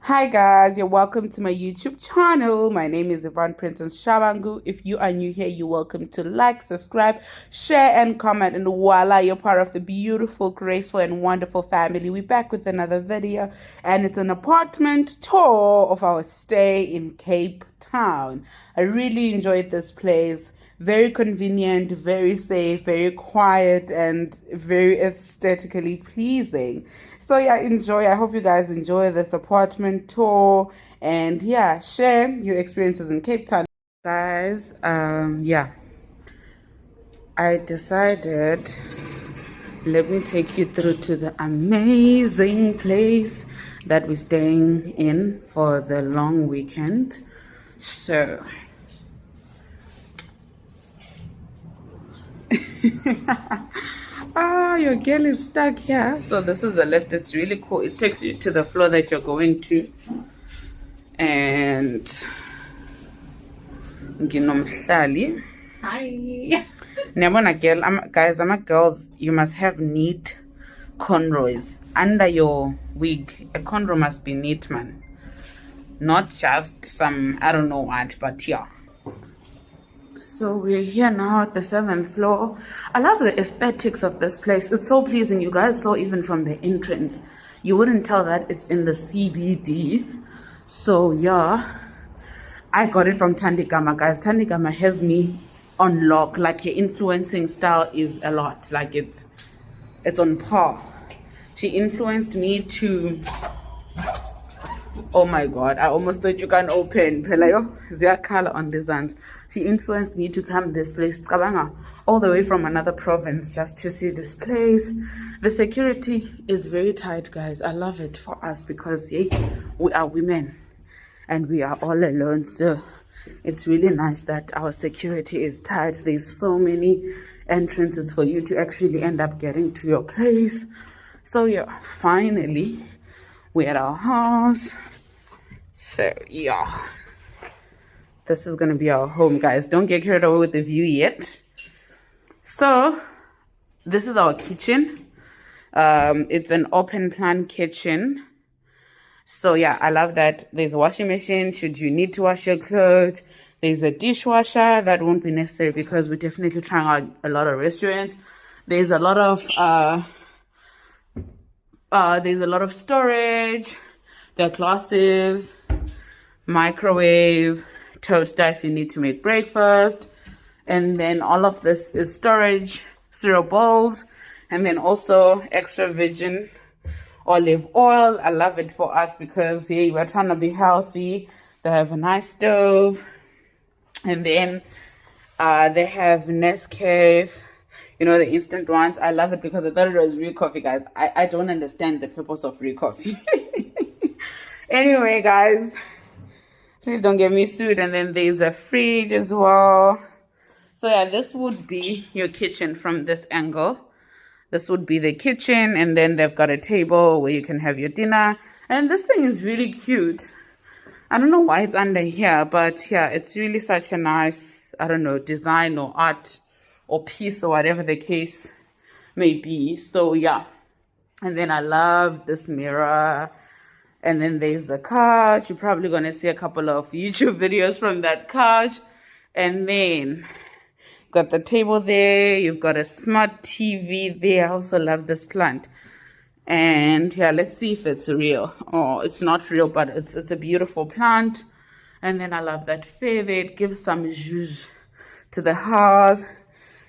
Hi guys, you're welcome to my YouTube channel. My name is Yvonne Princess Shabangu. If you are new here, you're welcome to like, subscribe, share, and comment. And voila, you're part of the beautiful, graceful, and wonderful family. We're back with another video, and it's an apartment tour of our stay in Cape Town. I really enjoyed this place. Very convenient, very safe, very quiet, and very aesthetically pleasing. So yeah, enjoy. I hope you guys enjoy this apartment tour, and yeah, share your experiences in Cape Town. Guys, yeah, I decided, let me take you through to the amazing place that we're staying in for the long weekend. So your girl is stuck here. So this is the lift. It's really cool. It takes you to the floor that you're going to. And hi. Never girl, guys, I'm a girls. You must have neat cornrows under your wig. A cornrow must be neat, man. Not just some, I don't know what, but yeah. So we're here now at the 7th floor. I love the aesthetics of this place. It's so pleasing. You guys saw even from the entrance, you wouldn't tell that it's in the CBD. So yeah, I got it from Tandigama, guys. Tandigama has me on lock. Like, her influencing style is a lot. Like, it's on par. She influenced me to, oh my god, I almost thought you can open Pelayo. Their color on these ones. She influenced me to come this place, Kabanga, all the way from another province just to see this place. The security is very tight, guys. I love it for us because hey, we are women and we are all alone. So it's really nice that our security is tight. There's so many entrances for you to actually end up getting to your place. So yeah, finally we're at our house. So yeah, this is gonna be our home, guys. Don't get carried away with the view yet. So this is our kitchen. It's an open plan kitchen. So yeah, I love that there's a washing machine should you need to wash your clothes. There's a dishwasher. That won't be necessary because we're definitely trying out a lot of restaurants. There's a lot of storage. There are glasses, microwave, toaster if you need to make breakfast, and then all of this is storage, cereal bowls, and then also extra virgin olive oil. I love it for us because hey, we're trying to be healthy. They have a nice stove, and then they have Nescafe, you know, the instant ones. I love it because I thought it was real coffee, guys. I don't understand the purpose of real coffee. Anyway, guys, please don't get me sued. And then there's a fridge as well. So yeah, this would be your kitchen from this angle. This would be the kitchen, and then they've got a table where you can have your dinner. And this thing is really cute. I don't know why it's under here, but yeah, it's really such a nice, I don't know, design or art or piece or whatever the case may be. So yeah, and then I love this mirror. And then there's the couch. You're probably going to see a couple of YouTube videos from that couch. And then got the table there. You've got a smart TV there. I also love this plant. And yeah, let's see if it's real. Oh, it's not real, but it's a beautiful plant. And then I love that feather. It gives some zhuzh to the house.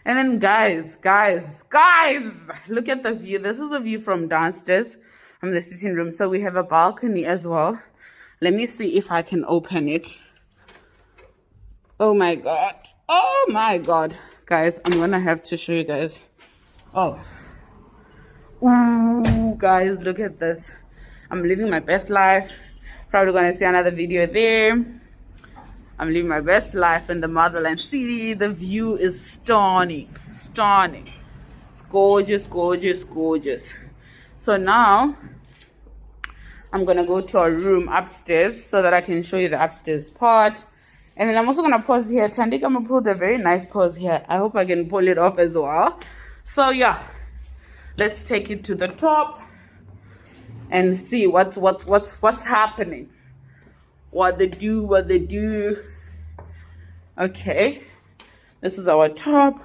And then guys, look at the view. This is the view from downstairs, from the sitting room. So we have a balcony as well. Let me see if I can open it. Oh my god. Oh my god. Guys, I'm gonna have to show you guys. Oh. Ooh, guys, look at this. I'm living my best life. Probably gonna see another video there. I'm living my best life in the motherland city. The view is stunning. Stunning. It's gorgeous, gorgeous, gorgeous. So now I'm gonna go to our room upstairs so that I can show you the upstairs part. And then I'm also gonna pause here. Tandika pulled a very nice pose here. I hope I can pull it off as well. So yeah, let's take it to the top. and see what's happening, what they do. Okay, this is our top.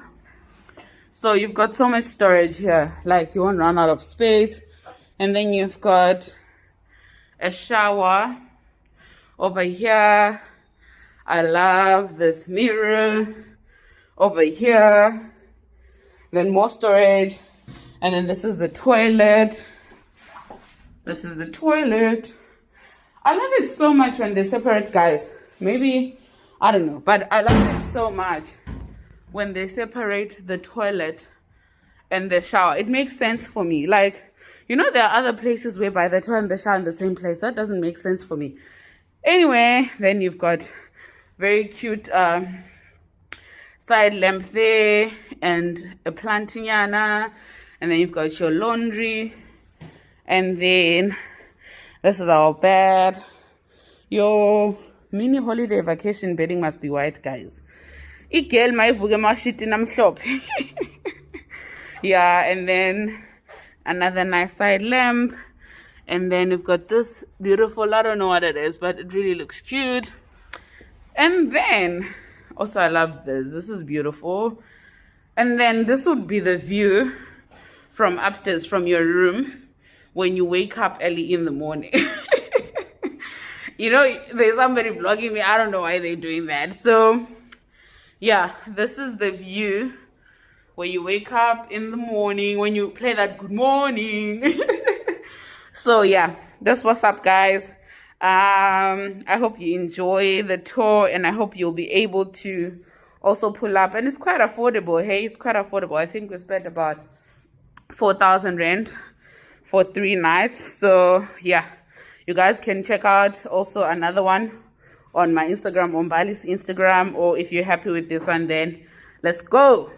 So you've got so much storage here, like you won't run out of space. And then you've got a shower over here. I love this mirror over here. Then more storage. And then this is the toilet. This is the toilet. I love it so much when they separate, guys. Maybe, I don't know, but I love it so much when they separate the toilet and the shower. It makes sense for me. Like, you know, there are other places whereby the toilet and the shower in the same place. That doesn't make sense for me. Anyway, then you've got very cute side lamp there and a plantiana. And then you've got your laundry. And then this is our bed. Your mini holiday vacation bedding must be white, guys. Yeah, and then another nice side lamp. And then we've got this beautiful, I don't know what it is, but it really looks cute. And then, also I love this. This is beautiful. And then this would be the view from upstairs, from your room, when you wake up early in the morning. You know, there's somebody vlogging me. I don't know why they're doing that. So, yeah, this is the view where you wake up in the morning, when you play that good morning. So, yeah, that's what's up, guys. I hope you enjoy the tour, and I hope you'll be able to also pull up. And it's quite affordable. Hey, it's quite affordable. I think we spent about 4,000 rand for 3 nights. So, yeah. You guys can check out also another one on my Instagram, on Bali's Instagram, or if you're happy with this one, then let's go.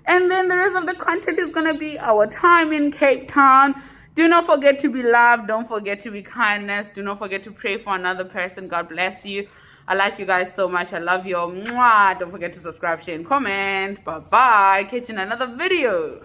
And then the rest of the content is going to be our time in Cape Town. Do not forget to be loved. Don't forget to be kindness. Do not forget to pray for another person. God bless you. I like you guys so much. I love you all. Mwah. Don't forget to subscribe, share, and comment. Bye-bye. Catch you in another video.